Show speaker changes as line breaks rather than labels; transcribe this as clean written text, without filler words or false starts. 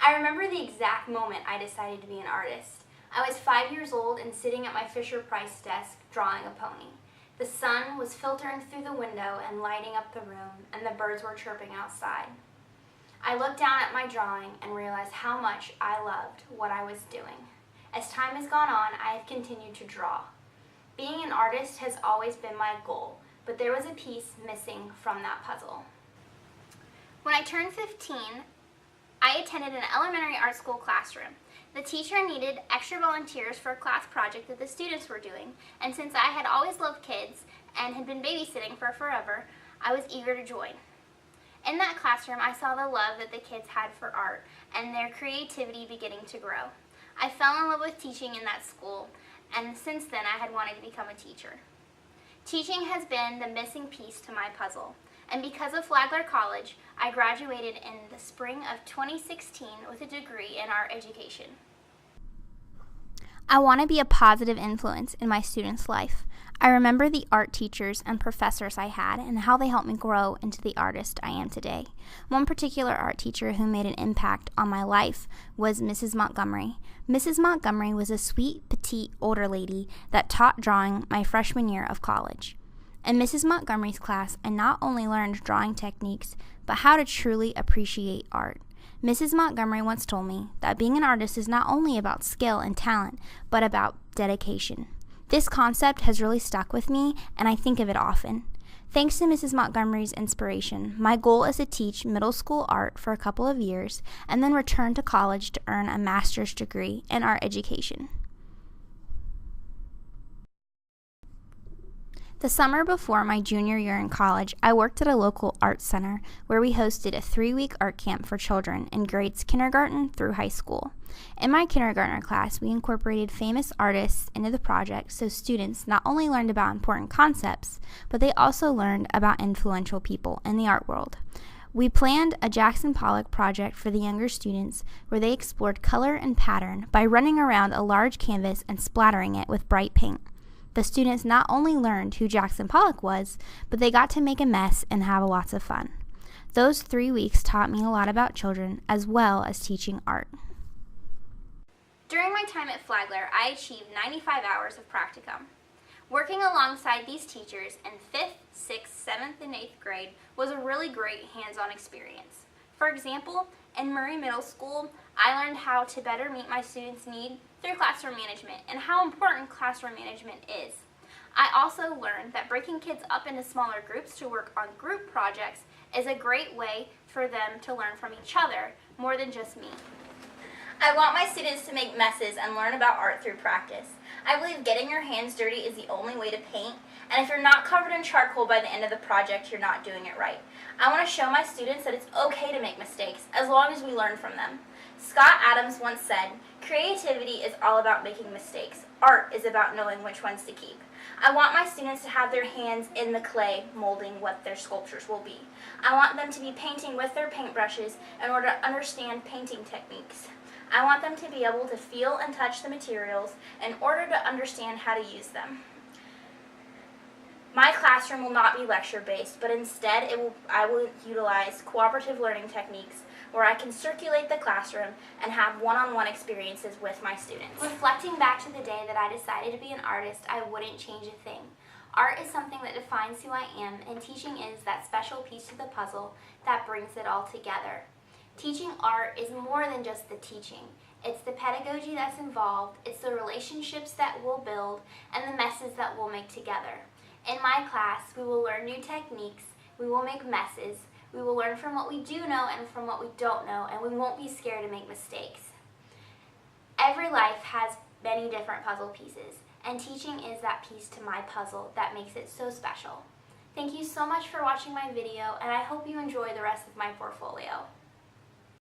I remember the exact moment I decided to be an artist. I was 5 years old and sitting at my Fisher-Price desk drawing a pony. The sun was filtering through the window and lighting up the room, and the birds were chirping outside. I looked down at my drawing and realized how much I loved what I was doing. As time has gone on, I have continued to draw. Being an artist has always been my goal, but there was a piece missing from that puzzle. When I turned 15, I attended an elementary art school classroom. The teacher needed extra volunteers for a class project that the students were doing, and since I had always loved kids and had been babysitting for forever, I was eager to join. In that classroom, I saw the love that the kids had for art and their creativity beginning to grow. I fell in love with teaching in that school, and since then I had wanted to become a teacher. Teaching has been the missing piece to my puzzle, and because of Flagler College, I graduated in the spring of 2016 with a degree in art education. I want to be a positive influence in my students' life. I remember the art teachers and professors I had and how they helped me grow into the artist I am today. One particular art teacher who made an impact on my life was Mrs. Montgomery. Mrs. Montgomery was a sweet, petite, older lady that taught drawing my freshman year of college. In Mrs. Montgomery's class, I not only learned drawing techniques, but how to truly appreciate art. Mrs. Montgomery once told me that being an artist is not only about skill and talent, but about dedication. This concept has really stuck with me, and I think of it often. Thanks to Mrs. Montgomery's inspiration, my goal is to teach middle school art for a couple of years and then return to college to earn a master's degree in art education. The summer before my junior year in college, I worked at a local art center where we hosted a 3-week art camp for children in grades kindergarten through high school. In my kindergartner class, we incorporated famous artists into the project so students not only learned about important concepts, but they also learned about influential people in the art world. We planned a Jackson Pollock project for the younger students where they explored color and pattern by running around a large canvas and splattering it with bright paint. The students not only learned who Jackson Pollock was, but they got to make a mess and have lots of fun. Those 3 weeks taught me a lot about children as well as teaching art. During my time at Flagler, I achieved 95 hours of practicum. Working alongside these teachers in 5th, 6th, 7th, and 8th grade was a really great hands-on experience. For example, in Murray Middle School, I learned how to better meet my students' needs through classroom management and how important classroom management is. I also learned that breaking kids up into smaller groups to work on group projects is a great way for them to learn from each other more than just me. I want my students to make messes and learn about art through practice. I believe getting your hands dirty is the only way to paint, and if you're not covered in charcoal by the end of the project, you're not doing it right. I want to show my students that it's okay to make mistakes as long as we learn from them. Scott Adams once said, "Creativity is all about making mistakes. Art is about knowing which ones to keep." I want my students to have their hands in the clay molding what their sculptures will be. I want them to be painting with their paintbrushes in order to understand painting techniques. I want them to be able to feel and touch the materials in order to understand how to use them. My classroom will not be lecture-based, but instead I will utilize cooperative learning techniques where I can circulate the classroom and have one-on-one experiences with my students. Reflecting back to the day that I decided to be an artist, I wouldn't change a thing. Art is something that defines who I am, and teaching is that special piece to the puzzle that brings it all together. Teaching art is more than just the teaching. It's the pedagogy that's involved, it's the relationships that we'll build, and the messes that we'll make together. In my class, we will learn new techniques, we will make messes, we will learn from what we do know and from what we don't know, and we won't be scared to make mistakes. Every life has many different puzzle pieces, and teaching is that piece to my puzzle that makes it so special. Thank you so much for watching my video, and I hope you enjoy the rest of my portfolio.